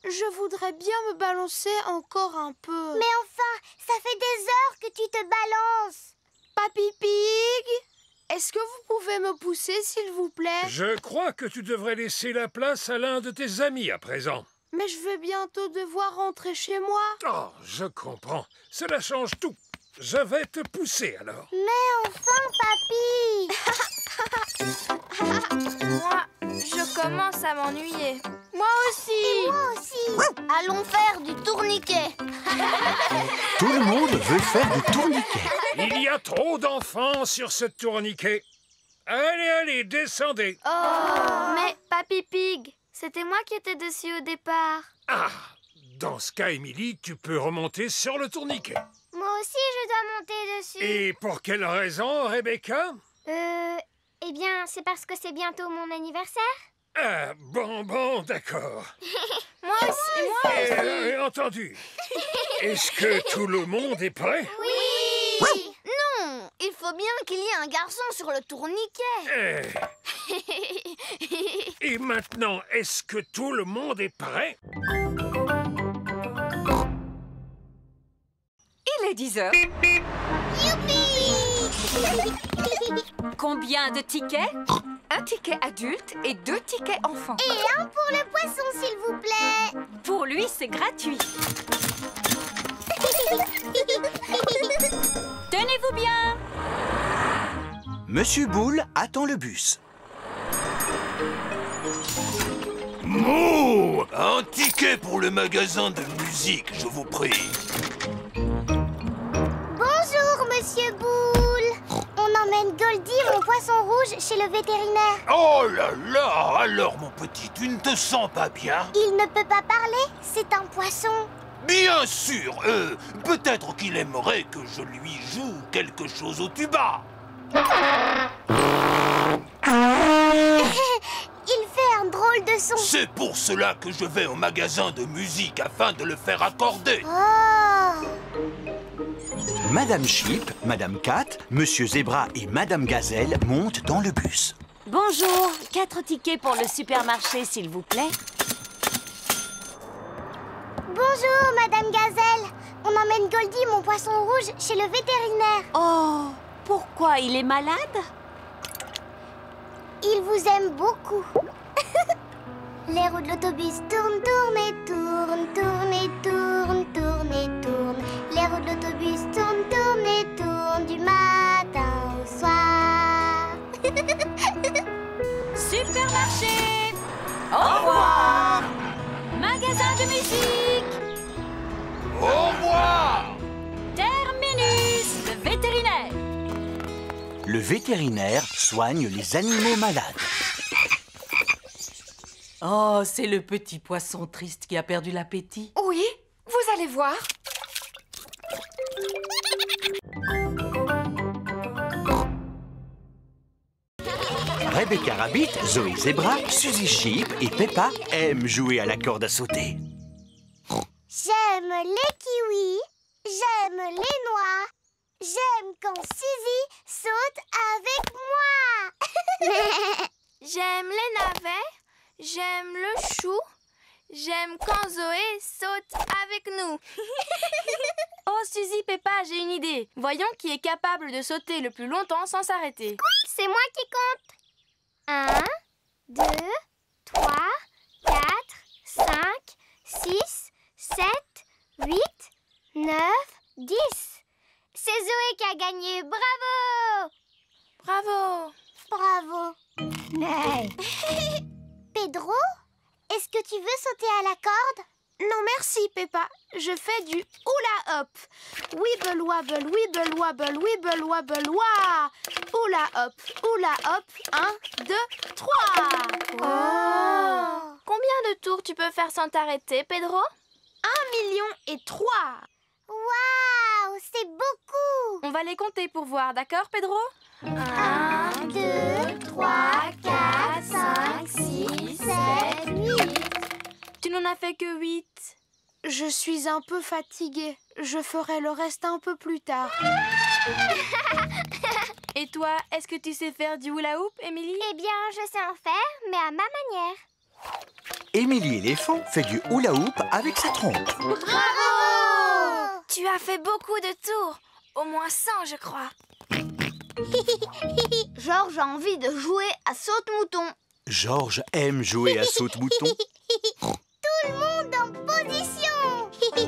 Je voudrais bien me balancer encore un peu. Mais enfin, ça fait des heures que tu te balances. Papy Pig, est-ce que vous pouvez me pousser, s'il vous plaît? Je crois que tu devrais laisser la place à l'un de tes amis à présent. Mais je vais bientôt devoir rentrer chez moi. Oh, je comprends. Cela change tout. Je vais te pousser alors. Mais enfin, papy. Moi, je commence à m'ennuyer. Moi aussi. Et moi aussi. Allons faire du tourniquet. Tout le monde veut faire du tourniquet. Il y a trop d'enfants sur ce tourniquet. Allez, allez, descendez. Oh, mais Papy Pig, c'était moi qui étais dessus au départ. Ah, dans ce cas, Émilie, tu peux remonter sur le tourniquet. Moi aussi, je dois monter dessus. Et pour quelle raison, Rebecca? Eh bien, c'est parce que c'est bientôt mon anniversaire. Ah, bon, d'accord. Moi aussi. Entendu. Est-ce que tout le monde est prêt? Oui. Non, il faut bien qu'il y ait un garçon sur le tourniquet. Et maintenant, est-ce que tout le monde est prêt? Il est 10 heures. Youpi! Combien de tickets? Un ticket adulte et 2 tickets enfants. Et un pour le poisson, s'il vous plaît. Pour lui, c'est gratuit. Tenez-vous bien. Monsieur Boule attend le bus. Mouh! Un ticket pour le magasin de musique, je vous prie. Bonjour, Monsieur Boule. On emmène Goldie, mon poisson rouge, chez le vétérinaire. Oh là là! Alors, mon petit, tu ne te sens pas bien? Il ne peut pas parler, c'est un poisson. Bien sûr! Peut-être qu'il aimerait que je lui joue quelque chose au tuba. Il fait un drôle de son. C'est pour cela que je vais au magasin de musique afin de le faire accorder. Oh! Madame Sheep, Madame Cat, Monsieur Zebra et Madame Gazelle montent dans le bus. Bonjour, 4 tickets pour le supermarché, s'il vous plaît. Bonjour, Madame Gazelle. On emmène Goldie, mon poisson rouge, chez le vétérinaire. Oh, pourquoi il est malade? Il vous aime beaucoup. Les roues de l'autobus tournent, tournent et tournent, tournent et tournent, tournent et tournent. Les roues de l'autobus tournent, tournent et tournent du matin au soir. Supermarché! Au revoir! Magasin de musique! Au revoir! Terminus! le vétérinaire soigne les animaux malades. Oh, c'est le petit poisson triste qui a perdu l'appétit. Oui, vous allez voir. Rebecca Rabbit, Zoé Zebra, Suzy Sheep et Peppa aiment jouer à la corde à sauter. J'aime les kiwis, j'aime les noix, j'aime quand Suzy saute avec moi. J'aime les navets, j'aime le chou, j'aime quand Zoé saute avec nous. Oh Suzy, Peppa, j'ai une idée. Voyons qui est capable de sauter le plus longtemps sans s'arrêter. C'est moi qui compte. 1, 2, 3, 4, 5, 6, 7, 8, 9, 10. C'est Zoé qui a gagné. Bravo! Bravo! Bravo! Pedro, est-ce que tu veux sauter à la corde? Non merci Peppa, je fais du hula hop. Wibble wobble, wibble wobble, wibble wobble, wah. Hula hop, 1, 2, 3. Oh. Combien de tours tu peux faire sans t'arrêter, Pedro? 1,3 million. Waouh, c'est beaucoup! On va les compter pour voir, d'accord, Pedro? 1, 2, 3, 4, 5, 6, 7, 8. Tu n'en as fait que 8. Je suis un peu fatiguée. Je ferai le reste un peu plus tard. Et toi, est-ce que tu sais faire du hula hoop, Émilie? Eh bien, je sais en faire, mais à ma manière. Émilie Éléphant fait du hula hoop avec sa trompe. Bravo! Tu as fait beaucoup de tours. Au moins 100, je crois. Georges a envie de jouer à saute-mouton. Georges aime jouer à saute-mouton. Tout le monde en position. 1,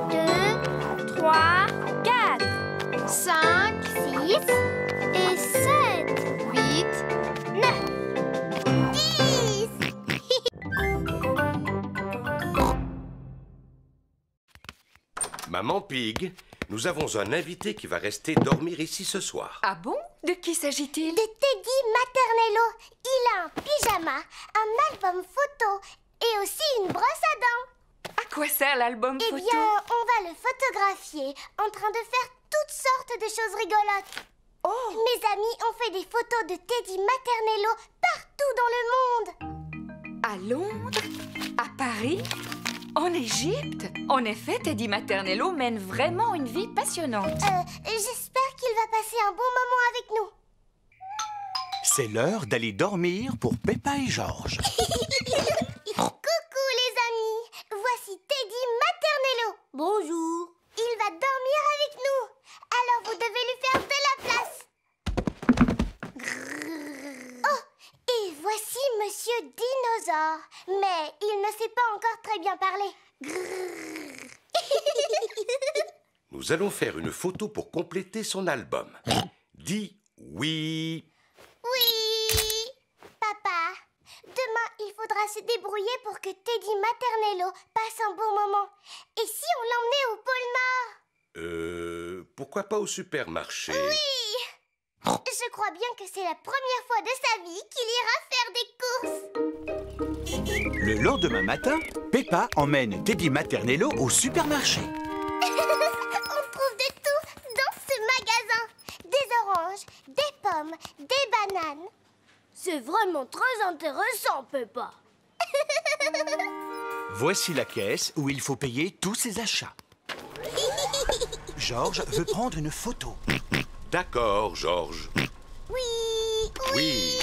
2, 3, 4, 5, 6 et 7, 8, 9, 10. Maman Pig, nous avons un invité qui va rester dormir ici ce soir. Ah bon? De qui s'agit-il? De Teddy Maternello. Il a un pyjama, un album photo et aussi une brosse à dents. À quoi sert l'album photo? Eh bien, on va le photographier en train de faire toutes sortes de choses rigolotes. Oh! Mes amis ont fait des photos de Teddy Maternello partout dans le monde. À Londres? À Paris? En Égypte? En effet, Teddy Maternello mène vraiment une vie passionnante. J'espère qu'il va passer un bon moment avec nous. C'est l'heure d'aller dormir pour Peppa et Georges. Coucou les amis, voici Teddy Maternello. Bonjour. Il va dormir avec nous, alors vous devez lui faire de la place. Oh, et voici Monsieur Dinosaure, mais il ne sait pas encore très bien parler. Nous allons faire une photo pour compléter son album. Dis oui. Oui. Papa, demain il faudra se débrouiller pour que Teddy Maternello passe un bon moment. Et si on l'emmenait au pôle Nord? Pourquoi pas au supermarché? Oui. Je crois bien que c'est la première fois de sa vie qu'il ira faire des courses. Le lendemain matin, Peppa emmène Teddy Maternello au supermarché. On trouve de tout dans ce magasin. Des oranges, des pommes, des bananes. C'est vraiment très intéressant, Peppa. Voici la caisse où il faut payer tous ses achats. Georges veut prendre une photo. D'accord, Georges. Oui. Oui.